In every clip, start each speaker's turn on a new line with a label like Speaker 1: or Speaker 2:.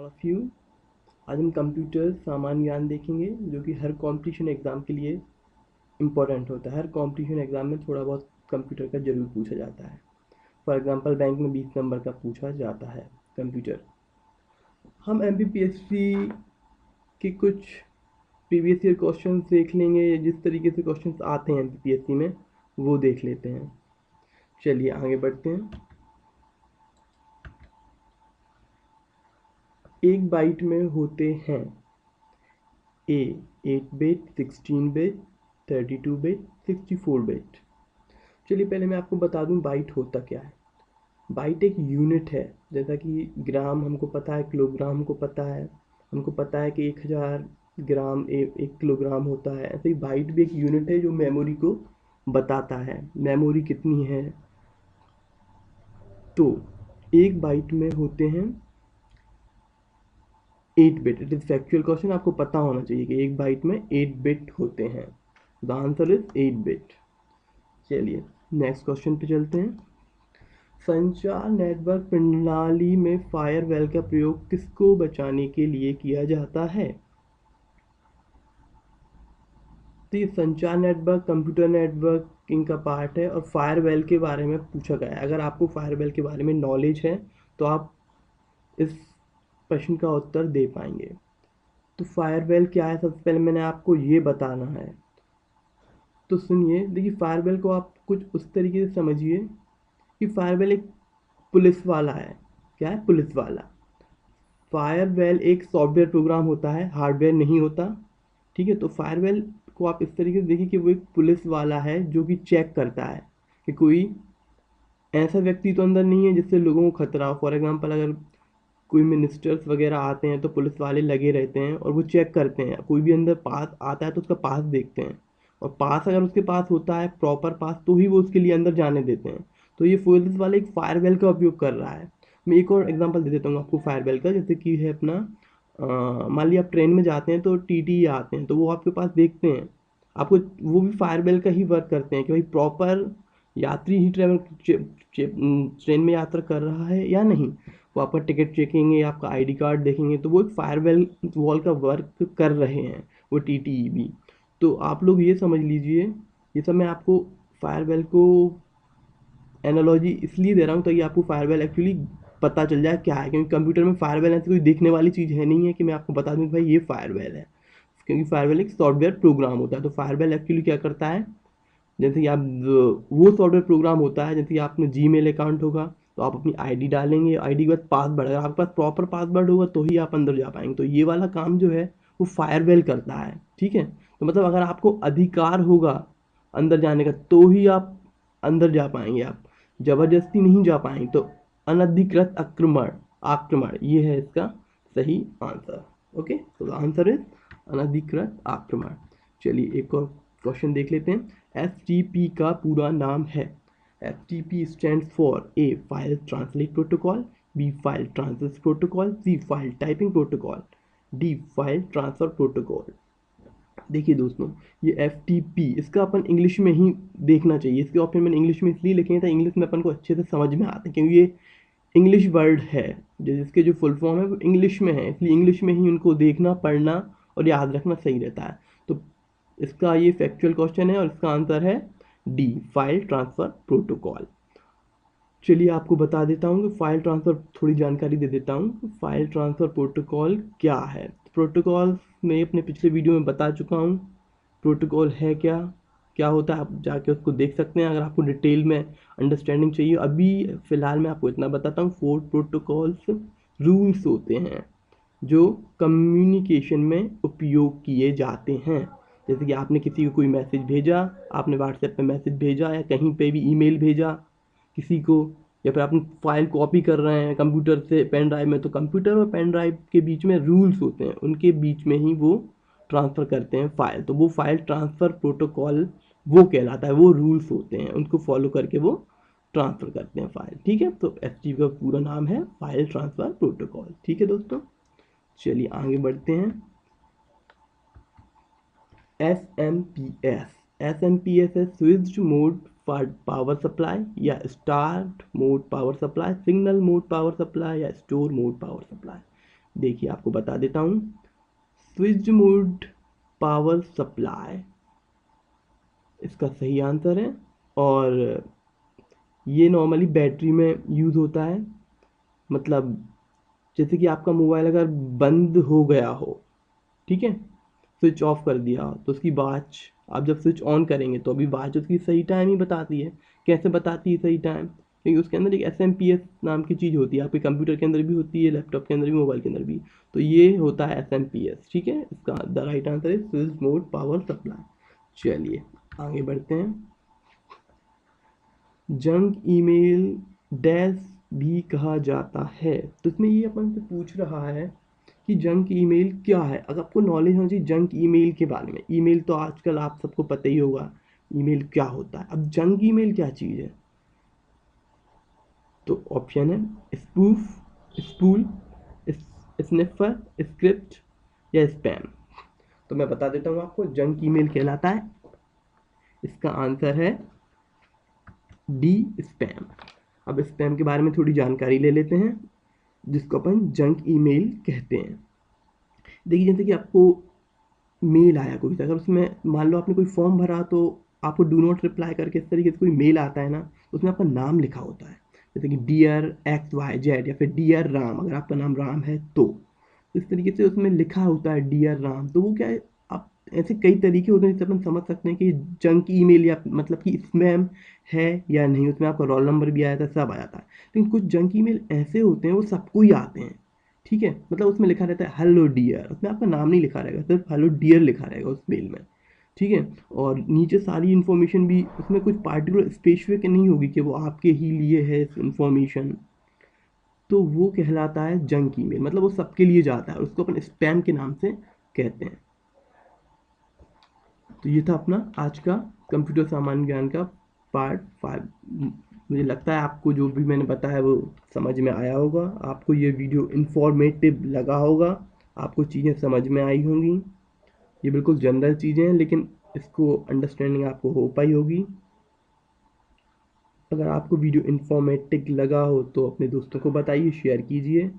Speaker 1: Of you. आज हम computer सामान्य ज्ञान देखेंगे जो कि हर कॉम्पिटिशन एग्ज़ाम के लिए इम्पोर्टेंट होता है। हर कॉम्पिटिशन एग्ज़ाम में थोड़ा बहुत कंप्यूटर का ज़रूर पूछा जाता है। फॉर एग्जांपल बैंक में 20 नंबर का पूछा जाता है कंप्यूटर। हम MPPSC के कुछ प्रीवियस ईयर क्वेश्चन देख लेंगे, जिस तरीके से क्वेश्चन आते हैं MPPSC में वो देख लेते हैं। चलिए आगे बढ़ते हैं। एक बाइट में होते हैं A 8 bit, 16 bit, 32 bit, 64 bit. चलिए पहले मैं आपको बता दूं बाइट होता क्या है। बाइट एक यूनिट है, जैसा कि ग्राम हमको पता है, किलोग्राम हमको पता है, हमको पता है कि 1000 ग्राम एक किलोग्राम होता है। ऐसे ही बाइट भी एक यूनिट है जो मेमोरी को बताता है, मेमोरी कितनी है। तो एक बाइट में होते हैं 8 bit. It is factual question, आपको पता होना चाहिए कि एक बाइट में 8 बिट होते हैं। The answer is 8 bit. चलिए नेक्स्ट क्वेश्चन पे चलते हैं। संचार नेटवर्क प्रणाली में फायरवॉल का प्रयोग किसको बचाने के लिए किया जाता है? तो ये संचार नेटवर्क कंप्यूटर नेटवर्किंग का पार्ट है और फायरवॉल के बारे में पूछा गया है। अगर आपको फायरवॉल के बारे में नॉलेज है तो आप इस प्रश्न का उत्तर दे पाएंगे। तो फायरवॉल क्या है, सबसे पहले मैंने आपको ये बताना है। तो सुनिए, देखिए फायरवॉल को आप कुछ उस तरीके से समझिए कि फायरवॉल एक पुलिस वाला है। क्या है? पुलिस वाला। फायरवॉल एक सॉफ्टवेयर प्रोग्राम होता है, हार्डवेयर नहीं होता। ठीक है, तो फायरवॉल को आप इस तरीके से देखिए कि वो एक पुलिस वाला है जो कि चेक करता है कि कोई ऐसा व्यक्ति तो अंदर नहीं है जिससे लोगों को खतरा हो। फॉर एग्जांपल अगर कोई मिनिस्टर्स वगैरह आते हैं तो पुलिस वाले लगे रहते हैं और वो चेक करते हैं। कोई भी अंदर पास आता है तो उसका पास देखते हैं, और पास अगर उसके पास होता है, प्रॉपर पास, तो ही वो उसके लिए अंदर जाने देते हैं। तो ये पुलिस वाला एक फायरवॉल का उपयोग कर रहा है। मैं एक और एग्जांपल दे देता हूँ आपको फायरवॉल का, जैसे कि है अपना मान लिया आप ट्रेन में जाते हैं तो TT आते हैं तो वो आपके पास देखते हैं आपको। वो भी फायरवॉल का ही वर्क करते हैं कि भाई प्रॉपर यात्री ही ट्रेन में यात्रा कर रहा है या नहीं। वो आपका टिकट चेकेंगे, आपका ID कार्ड देखेंगे, तो वो एक फायरवॉल वॉल का वर्क कर रहे हैं वो TTE भी। तो आप लोग ये समझ लीजिए, ये सब मैं आपको फायरवॉल को एनालॉजी इसलिए दे रहा हूँ ताकि आपको फायरवॉल एक्चुअली पता चल जाए क्या है। क्योंकि कंप्यूटर में फायरवॉल ऐसी कोई देखने वाली चीज़ है नहीं है कि मैं आपको बता दूँ कि भाई ये फायरवॉल है, क्योंकि फायरवॉल एक सॉफ्टवेयर प्रोग्राम होता है। तो फायरवॉल एक्चुअली क्या करता है, जैसे कि आप वो सॉफ्टवेयर प्रोग्राम होता है, जैसे कि आपने Gmail अकाउंट होगा तो आप अपनी ID डालेंगे, ID के बाद पासवर्ड, अगर आपके पास प्रॉपर पासवर्ड होगा तो ही आप अंदर जा पाएंगे। तो ये वाला काम जो है वो फायरवॉल करता है। ठीक है, तो मतलब अगर आपको अधिकार होगा अंदर जाने का तो ही आप अंदर जा पाएंगे, आप ज़बरदस्ती नहीं जा पाएंगे। तो अनधिकृत आक्रमण, आक्रमण ये है इसका सही आंसर। ओके, तो आंसर इज अनधिकृत आक्रमण। चलिए एक और क्वेश्चन देख लेते हैं। FTP का पूरा नाम है। FTP stands for A file translate protocol, B file transfer protocol, C file typing protocol, D file transfer protocol. देखिए दोस्तों, ये FTP इसका अपन इंग्लिश में ही देखना चाहिए। इसके ऑप्शन मैंने इंग्लिश में इसलिए लिखे हैं ताकि इंग्लिश में अपन को अच्छे से समझ में आते हैं, क्योंकि ये इंग्लिश वर्ड है, जिसके जो फुल फॉर्म है वो इंग्लिश में है, इसलिए इंग्लिश में ही उनको देखना, पढ़ना और याद रखना सही रहता है। तो इसका ये फैक्चुअल क्वेश्चन है और इसका आंसर है D फाइल ट्रांसफ़र प्रोटोकॉल। चलिए आपको बता देता हूँ कि फाइल ट्रांसफ़र, थोड़ी जानकारी दे देता हूँ फाइल ट्रांसफ़र प्रोटोकॉल क्या है। प्रोटोकॉल मैं अपने पिछले वीडियो में बता चुका हूँ प्रोटोकॉल है क्या, क्या होता है। आप जाके उसको देख सकते हैं अगर आपको डिटेल में अंडरस्टैंडिंग चाहिए। अभी फ़िलहाल मैं आपको इतना बताता हूँ। 4 प्रोटोकॉल्स रूल्स होते हैं जो कम्युनिकेशन में उपयोग किए जाते हैं। जैसे कि आपने किसी को कोई मैसेज भेजा, आपने व्हाट्सएप पे मैसेज भेजा या कहीं पे भी ईमेल भेजा किसी को, या फिर आप फाइल कॉपी कर रहे हैं कंप्यूटर से पेन ड्राइव में, तो कंप्यूटर और पेन ड्राइव के बीच में रूल्स होते हैं, उनके बीच में ही वो ट्रांसफ़र करते हैं फाइल। तो वो फाइल ट्रांसफ़र प्रोटोकॉल वो कहलाता है, वो रूल्स होते हैं, उनको फॉलो करके वो ट्रांसफ़र करते हैं फाइल। ठीक है, तो FTP का पूरा नाम है फाइल ट्रांसफ़र प्रोटोकॉल। ठीक है दोस्तों, चलिए आगे बढ़ते हैं। SMPS है स्विच्ड मोड पावर सप्लाई, या start mode power supply, signal mode power supply, या स्टोर मोड पावर सप्लाई। देखिए आपको बता देता हूँ, स्विच मोड पावर सप्लाई इसका सही आंसर है। और ये नॉर्मली बैटरी में यूज़ होता है, मतलब जैसे कि आपका मोबाइल अगर बंद हो गया हो, ठीक है, स्विच ऑफ कर दिया हो, तो उसकी वॉच आप जब स्विच ऑन करेंगे तो अभी वॉच उसकी सही टाइम ही बताती है। कैसे बताती है सही टाइम? क्योंकि उसके अंदर एक एस नाम की चीज़ होती है, आपके कंप्यूटर के अंदर भी होती है, लैपटॉप के अंदर भी, मोबाइल के अंदर भी। तो ये होता है एस, ठीक है। इसका द राइट आंसर है स्विच मोड पावर सप्लाई। चलिए आगे बढ़ते हैं। जंक ईमेल डैश भी कहा जाता है। तो इसमें ये अपन से पूछ रहा है कि जंक ईमेल क्या है। अगर आपको नॉलेज होना चाहिए जंक ईमेल के बारे में, ईमेल तो आजकल आप सबको पता ही होगा ईमेल क्या होता है। अब जंक ईमेल क्या चीज़ है? तो ऑप्शन है स्पूफ, स्पूल, स्निफर, स्क्रिप्ट या स्पैम। तो मैं बता देता हूँ आपको, जंक ईमेल कहलाता है, इसका आंसर है डी, स्पैम। अब स्पैम के बारे में थोड़ी जानकारी ले लेते हैं, जिसको अपन जंक ईमेल कहते हैं। देखिए जैसे कि आपको मेल आया कोई सा, अगर उसमें मान लो आपने कोई फॉर्म भरा, तो आपको डू नॉट रिप्लाई करके इस तरीके से कोई मेल आता है ना, तो उसमें आपका नाम लिखा होता है, जैसे कि डियर XYZ या फिर डियर राम, अगर आपका नाम राम है तो इस तरीके से उसमें लिखा होता है डियर राम। तो वो क्या है, आप ऐसे कई तरीके होते हैं जिससे अपन समझ सकते हैं कि जंक ईमेल या मतलब कि स्पैम है या नहीं। उसमें आपका रोल नंबर भी आया था, सब आया था। लेकिन कुछ जंक ईमेल ऐसे होते हैं वो सबको ही आते हैं, ठीक है। मतलब उसमें लिखा रहता है हेलो डियर, उसमें आपका नाम नहीं लिखा रहेगा, सिर्फ हेलो डियर लिखा रहेगा उस मेल में, ठीक है। और नीचे सारी इन्फॉर्मेशन भी उसमें कुछ पार्टिकुलर स्पेसिफिक नहीं होगी कि वो आपके ही लिए है इन्फॉर्मेशन। तो वो कहलाता है जंक ईमेल, मतलब वो सबके लिए जाता है, उसको अपन स्पैम के नाम से कहते हैं। तो ये था अपना आज का कंप्यूटर सामान्य ज्ञान का पार्ट 5। मुझे लगता है आपको जो भी मैंने बताया वो समझ में आया होगा, आपको ये वीडियो इन्फॉर्मेटिव लगा होगा, आपको चीज़ें समझ में आई होंगी। ये बिल्कुल जनरल चीज़ें हैं, लेकिन इसको अंडरस्टैंडिंग आपको हो पाई होगी। अगर आपको वीडियो इन्फॉर्मेटिव लगा हो तो अपने दोस्तों को बताइए, शेयर कीजिए।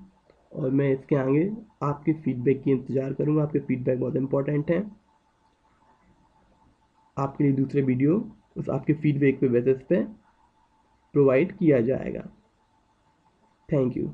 Speaker 1: और मैं इसके आगे आपके फीडबैक की इंतज़ार करूँगा, आपके फीडबैक बहुत इंपॉर्टेंट है। आपके लिए दूसरे वीडियो उस आपके फीडबैक पे बेसिस पे प्रोवाइड किया जाएगा। Thank you.